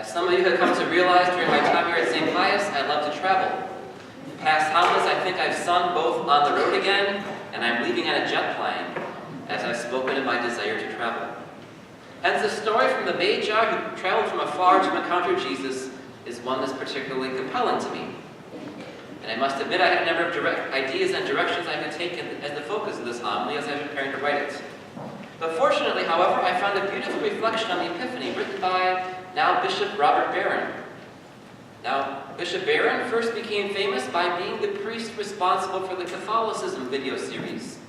As some of you have come to realize during my time here at St. Pius, I love to travel. Past homilies I think I've sung both on the road again, and I'm leaving on a jet plane, as I've spoken of my desire to travel. Hence the story from the Magi who traveled from afar to encounter Jesus is one that's particularly compelling to me. And I must admit I had a number of ideas and directions I could take as the focus of this homily as I was preparing to write it. But fortunately, however, I found a beautiful reflection on the Epiphany written by now Bishop Robert Barron. Now, Bishop Barron first became famous by being the priest responsible for the Catholicism video series.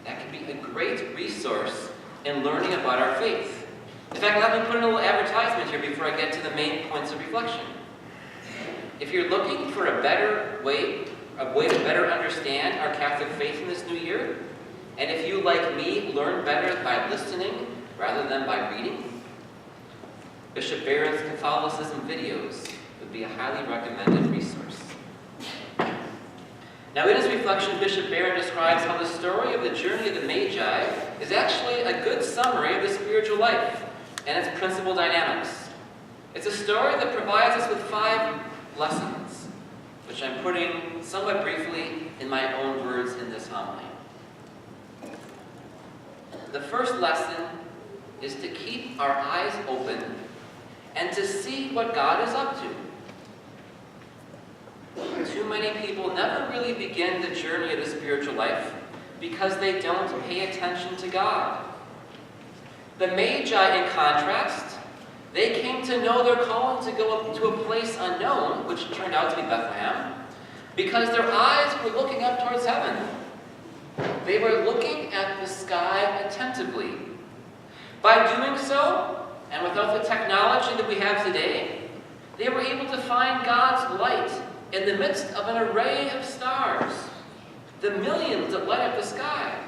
That can be a great resource in learning about our faith. In fact, let me put in a little advertisement here before I get to the main points of reflection. If you're looking for a way to better understand our Catholic faith in this new year, and if you, like me, learn better by listening rather than by reading, Bishop Barron's Catholicism videos would be a highly recommended resource. Now, in his reflection, Bishop Barron describes how the story of the journey of the Magi is actually a good summary of the spiritual life and its principal dynamics. It's a story that provides us with 5 lessons, which I'm putting somewhat briefly in my own words in this homily. The first lesson is to keep our eyes open and to see what God is up to. Too many people never really begin the journey of the spiritual life because they don't pay attention to God. The Magi, in contrast, they came to know their calling to go up to a place unknown, which turned out to be Bethlehem, because their eyes were looking up towards heaven. They were looking at the sky attentively. By doing so, and without the technology that we have today, they were able to find God's light in the midst of an array of stars, the millions that light up the sky.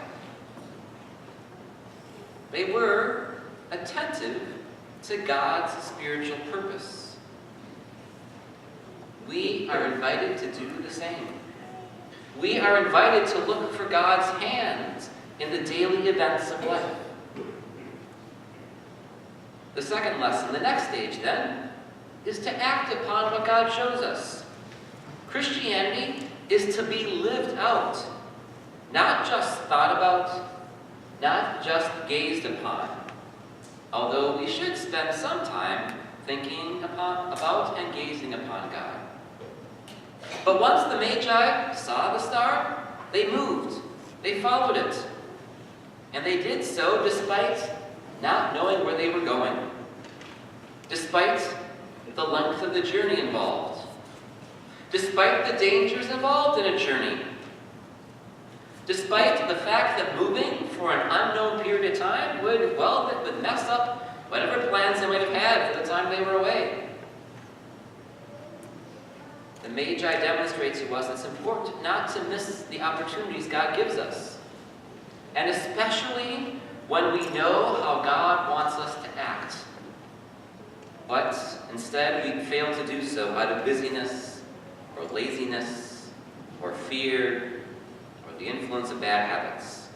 They were attentive to God's spiritual purpose. We are invited to do the same. We are invited to look for God's hand in the daily events of life. The second lesson, the next stage then, is to act upon what God shows us. Christianity is to be lived out, not just thought about, not just gazed upon, although we should spend some time thinking about and gazing upon God. But once the Magi saw the star, they moved, they followed it, and they did so despite not knowing where they were going, despite the length of the journey involved, despite the dangers involved in a journey, despite the fact that moving for an unknown period of time would mess up whatever plans they might have had for the time they were away. The Magi demonstrates to us it's important not to miss the opportunities God gives us, and especially when we know how God wants us to act. But instead we fail to do so out of busyness, or laziness, or fear, or the influence of bad habits.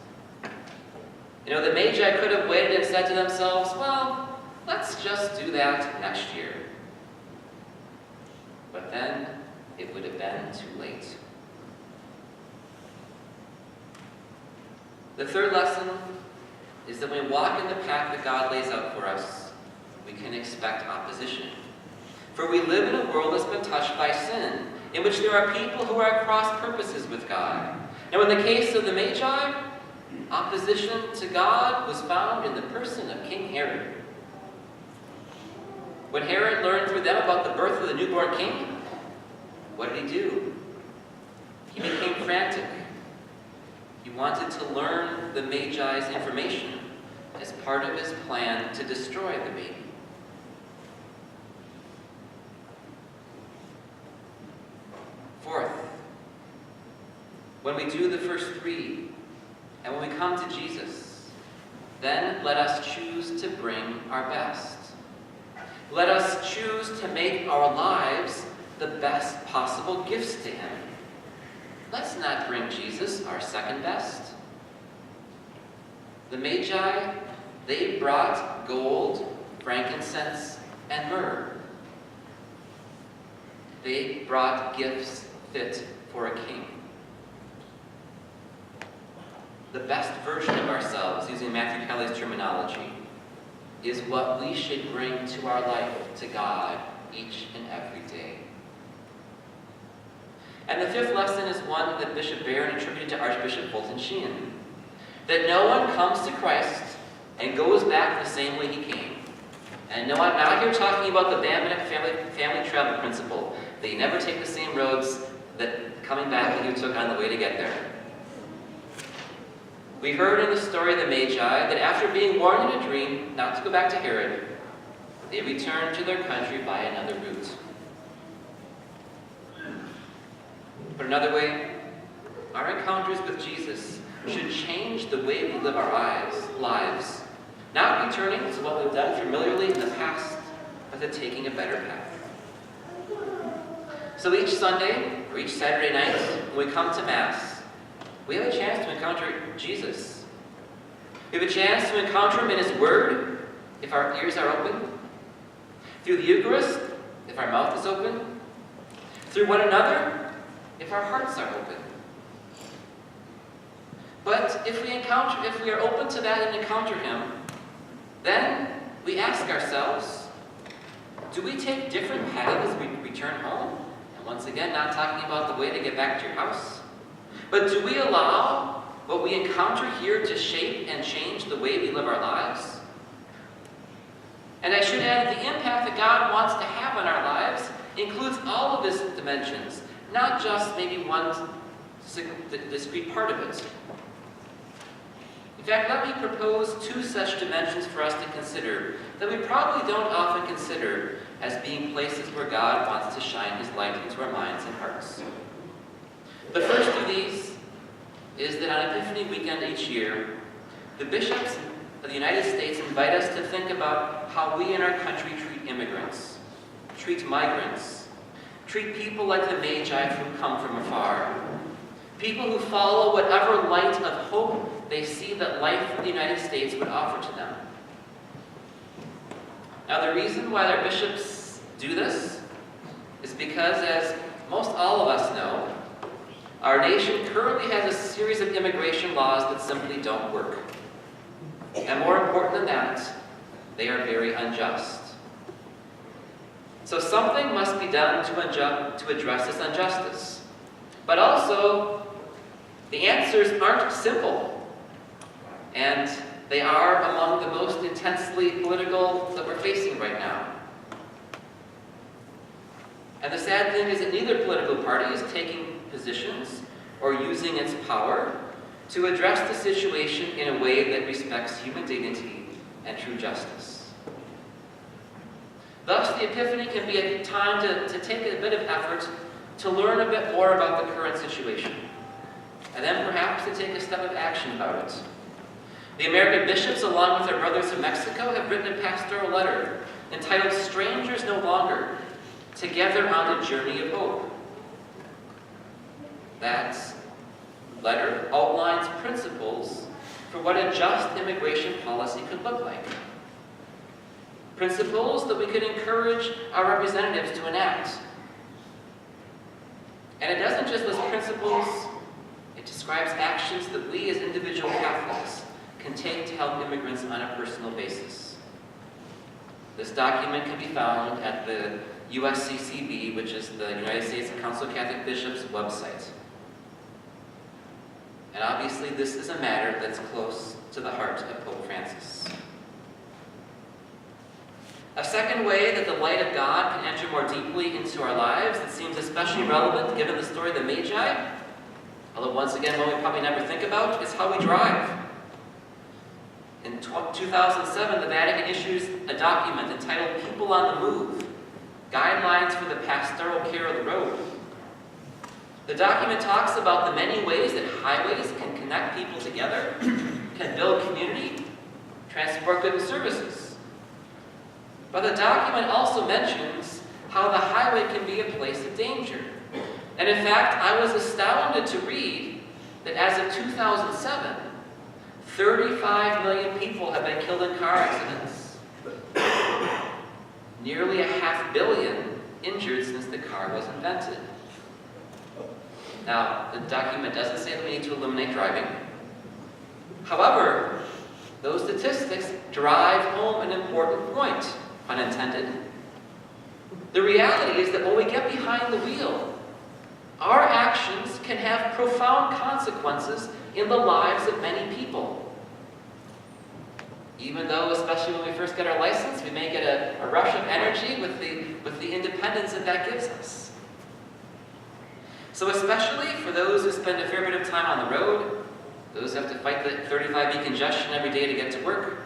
You know, the Magi could have waited and said to themselves, well, let's just do that next year. But then it would have been too late. The third lesson is that when we walk in the path that God lays out for us, we can expect opposition. For we live in a world that's been touched by sin, in which there are people who are at cross purposes with God. Now, in the case of the Magi, opposition to God was found in the person of King Herod. When Herod learned through them about the birth of the newborn king, what did he do? He became frantic. He wanted to learn the Magi's information as part of his plan to destroy the baby. Fourth, when we do the first 3, and when we come to Jesus, then let us choose to bring our best. Let us choose to make our lives the best possible gifts to him. Let's not bring Jesus our second best. The Magi, they brought gold, frankincense, and myrrh. They brought gifts fit for a king. The best version of ourselves, using Matthew Kelly's terminology, is what we should bring to our life, to God, each and every day. And the fifth lesson is one that Bishop Barron attributed to Archbishop Fulton Sheen, that no one comes to Christ and goes back the same way he came. And no, I'm not here talking about the Bambenek family travel principle, that you never take the same roads that coming back that you took on the way to get there. We heard in the story of the Magi that after being warned in a dream not to go back to Herod, they returned to their country by another route. Put another way, our encounters with Jesus should change the way we live our lives, not returning to what we've done familiarly in the past, but to taking a better path. So each Sunday, or each Saturday night, when we come to Mass, we have a chance to encounter Jesus. We have a chance to encounter Him in His Word, if our ears are open. Through the Eucharist, if our mouth is open. Through one another, if our hearts are open. But if we are open to that and encounter Him, then we ask ourselves, do we take different paths as we return home? And once again, not talking about the way to get back to your house. But do we allow what we encounter here to shape and change the way we live our lives? And I should add, the impact that God wants to have on our lives includes all of His dimensions, not just maybe one discrete part of it. In fact, let me propose two such dimensions for us to consider that we probably don't often consider as being places where God wants to shine His light into our minds and hearts. The first of these is that on Epiphany weekend each year, the bishops of the United States invite us to think about how we in our country treat immigrants, treat migrants, treat people like the Magi who come from afar, people who follow whatever light of hope they see that life in the United States would offer to them. Now, the reason why our bishops do this is because, as most all of us know, our nation currently has a series of immigration laws that simply don't work. And more important than that, they are very unjust. So something must be done to address this injustice. But also, the answers aren't simple. And they are among the most intensely political that we're facing right now. And the sad thing is that neither political party is taking positions or using its power to address the situation in a way that respects human dignity and true justice. Thus, the Epiphany can be a time to take a bit of effort to learn a bit more about the current situation, and then perhaps to take a step of action about it. The American bishops, along with their brothers in Mexico, have written a pastoral letter entitled "Strangers No Longer, Together on the Journey of Hope." That letter outlines principles for what a just immigration policy could look like. Principles that we could encourage our representatives to enact. And it doesn't just list principles, it describes actions that we as individual Catholics can take to help immigrants on a personal basis. This document can be found at the USCCB, which is the United States Council of Catholic Bishops website. And obviously this is a matter that's close to the heart of Pope Francis. A second way that the light of God can enter more deeply into our lives that seems especially relevant given the story of the Magi, although once again one we probably never think about, is how we drive. In 2007, the Vatican issues a document entitled "People on the Move, Guidelines for the Pastoral Care of the Road." The document talks about the many ways that highways can connect people together, can build community, transport goods and services. But the document also mentions how the highway can be a place of danger. And in fact, I was astounded to read that as of 2007, 35 million people have been killed in car accidents. Nearly 500 million injured since the car was invented. Now, the document doesn't say that we need to eliminate driving. However, those statistics drive home an important point, pun intended. The reality is that when we get behind the wheel, our actions can have profound consequences in the lives of many people. Even though, especially when we first get our license, we may get a rush of energy with the independence that gives us. So especially for those who spend a fair bit of time on the road, those who have to fight the 35B congestion every day to get to work,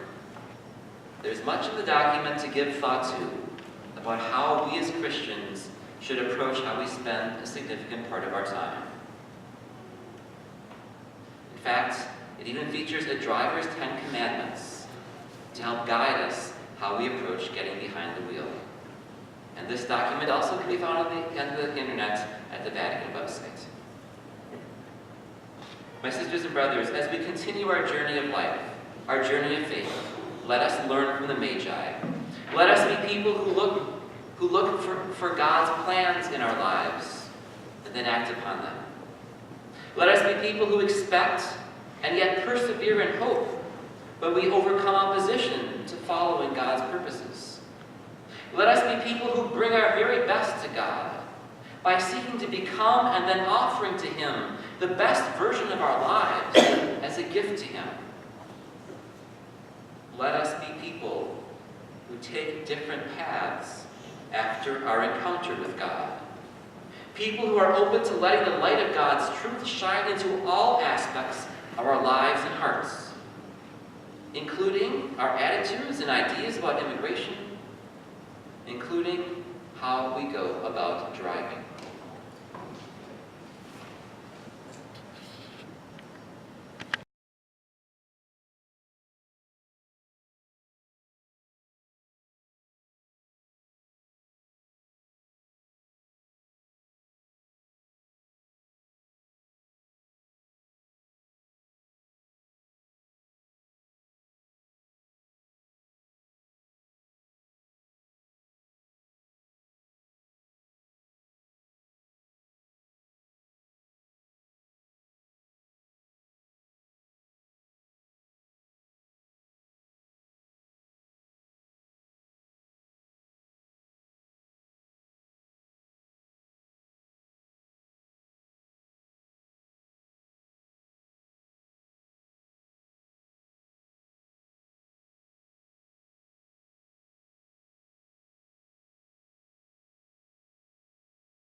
there's much in the document to give thought to about how we as Christians should approach how we spend a significant part of our time. In fact, it even features a driver's 10 commandments to help guide us how we approach getting behind the wheel. And this document also can be found on the internet at the Vatican website. My sisters and brothers, as we continue our journey of life, our journey of faith, let us learn from the Magi. Let us be people who look for God's plans in our lives and then act upon them. Let us be people who expect and yet persevere in hope when we overcome opposition to following God's purposes. Let us be people who bring our very best to God by seeking to become and then offering to Him the best version of our lives as a gift to Him. Let us be people who take different paths after our encounter with God. People who are open to letting the light of God's truth shine into all aspects of our lives and hearts, including our attitudes and ideas about immigration, including how we go about driving.